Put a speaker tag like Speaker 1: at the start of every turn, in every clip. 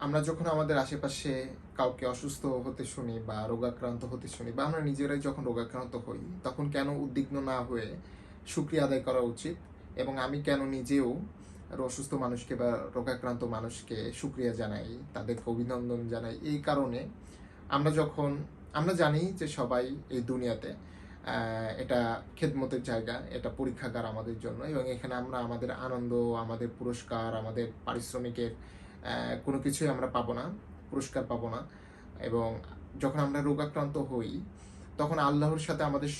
Speaker 1: আমরা যখন আমাদের আশেপাশে কাউকে অসুস্থ হতে শুনি বা রোগাক্রান্ত হতে শুনি বা আমরা নিজেরাই যখন রোগাক্রান্ত হই, তখন কেন উদ্বিগ্ন না হয়ে শুকরিয়া আদায় করা উচিত? এবং আমি কেন নিজেও অসুস্থ মানুষকে বা রোগাক্রান্ত মানুষকে শুকরিয়া জানাই, তাদেরকে অভিনন্দন জানাই এই কারণে আমরা জানি যে সবাই এই দুনিয়াতে এটা খেদমতের জায়গা, এটা পরীক্ষাগার আমাদের জন্য, এবং এখানে আমরা আমাদের আনন্দ, আমাদের পুরস্কার, আমাদের পারিশ্রমিকের কোনো কিছুই আমরা পাবো না, পুরস্কার পাবো না। এবং যখন আমরা রোগাক্রান্ত হই, তখন আল্লাহর সাথে আমাদের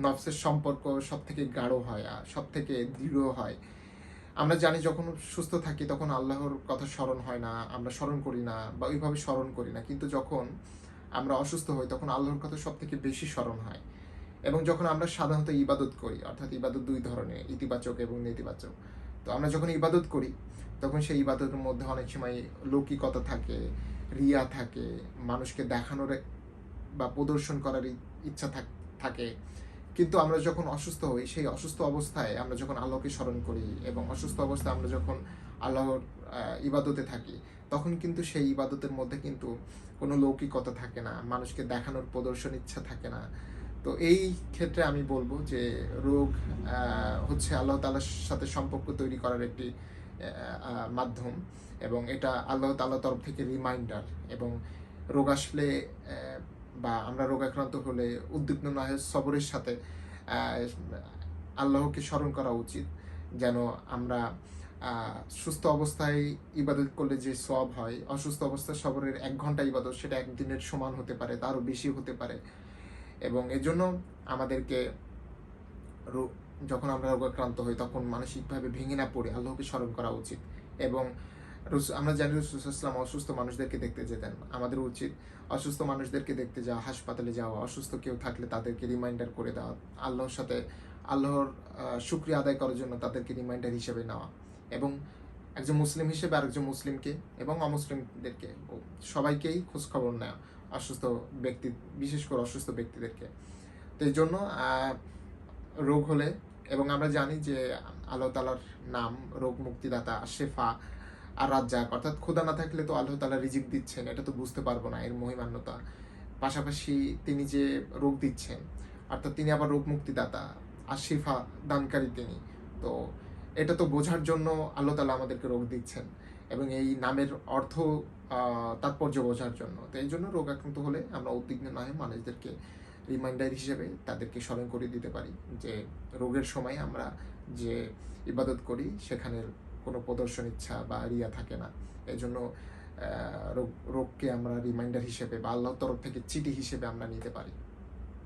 Speaker 1: নফসের সম্পর্ক সব থেকে গাঢ় হয়, সব থেকে দৃঢ় হয়। আমরা জানি যখন সুস্থ থাকি তখন আল্লাহর কথা স্মরণ হয় না, আমরা স্মরণ করি না বা ওইভাবে স্মরণ করি না, কিন্তু যখন আমরা অসুস্থ হই তখন আল্লাহর কথা সব থেকে বেশি স্মরণ হয়। এবং যখন আমরা সাধারণত ইবাদত করি, অর্থাৎ ইবাদত দুই ধরনের, ইতিবাচক এবং নেতিবাচক। তো আমরা যখন ইবাদত করি তখন সেই ইবাদতের মধ্যে অনেক সময় লৌকিকতা থাকে, রিয়া থাকে, মানুষকে দেখানোর বা প্রদর্শন করার ইচ্ছা থাকে। কিন্তু আমরা যখন অসুস্থ হই, সেই অসুস্থ অবস্থায় আমরা যখন আল্লাহকে স্মরণ করি এবং অসুস্থ অবস্থায় আমরা যখন আল্লাহর ইবাদতে থাকি, তখন কিন্তু সেই ইবাদতের মধ্যে কিন্তু কোনো লৌকিকতা থাকে না, মানুষকে দেখানোর প্রদর্শন ইচ্ছা থাকে না। তো এই ক্ষেত্রে আমি বলবো যে রোগ হচ্ছে আল্লাহ তাআলার সাথে সম্পর্ক তৈরি করার একটি মাধ্যম, এবং এটা আল্লাহ তাআলার তরফ থেকে রিমাইন্ডার। এবং রোগ আসলে বা আমরা রোগাক্রান্ত হলে উদ্বিগ্ন না হয়ে সবরের সাথে আল্লাহকে স্মরণ করা উচিত, যেন আমরা সুস্থ অবস্থায় ইবাদত করলে যে সওয়াব হয়, অসুস্থ অবস্থায় সবরের 1 ঘন্টা ইবাদত সেটা একদিনের সমান হতে পারে, তারও বেশি হতে পারে। এবং এজন্য আমাদেরকে যখন আমরা রোগাক্রান্ত হই তখন মানসিকভাবে ভেঙে না পড়ে আল্লাহকে স্মরণ করা উচিত। এবং আমরা জানি রাসূল সাল্লাল্লাহু আলাইহি ওয়াসাল্লাম অসুস্থ মানুষদেরকে দেখতে যেতেন। আমাদের উচিত অসুস্থ মানুষদেরকে দেখতে যাওয়া, হাসপাতালে যাওয়া, অসুস্থ কেউ থাকলে তাদেরকে রিমাইন্ডার করে দেওয়া, আল্লাহর সাথে আল্লাহর শুকরিয়া আদায় করার জন্য তাদেরকে রিমাইন্ডার হিসেবে নেওয়া। এবং একজন মুসলিম হিসেবে আরেকজন মুসলিমকে এবং অমুসলিমদেরকে সবাইকেই খোঁজখবর নেওয়া অসুস্থ ব্যক্তি, বিশেষ করে অসুস্থ ব্যক্তিদেরকে। তো এই জন্য রোগ হলে, এবং আমরা জানি যে আল্লাহ তাআলার নাম রোগ মুক্তিদাতা, শেফা আর রাজ্জাক, অর্থাৎ ক্ষুধা না থাকলে তো আল্লাহ তাআলা রিজিক দিচ্ছেন, এটা তো বুঝতে পারবো না এর মহিমান্বতা। পাশাপাশি তিনি যে রোগ দিচ্ছেন, অর্থাৎ তিনি আবার রোগ মুক্তিদাতা আর শেফা দানকারী তিনি। তো এটা তো বোঝার জন্য আল্লাহ তাআলা আমাদেরকে রোগ দিচ্ছেন, এবং এই নামের অর্থ তাৎপর্য বোঝার জন্য। তো এই জন্য রোগ আক্রান্ত হলে আমরা উদ্বিগ্ন না হয়ে মানুষদেরকে রিমাইন্ডার হিসেবে তাদেরকে স্মরণ করে দিতে পারি যে রোগের সময় আমরা যে ইবাদত করি সেখানের কোনো প্রদর্শন ইচ্ছা বা রিয়া থাকে না। এই জন্য রোগকে আমরা রিমাইন্ডার হিসেবে বা আল্লাহর তরফ থেকে চিঠি হিসেবে আমরা নিতে পারি।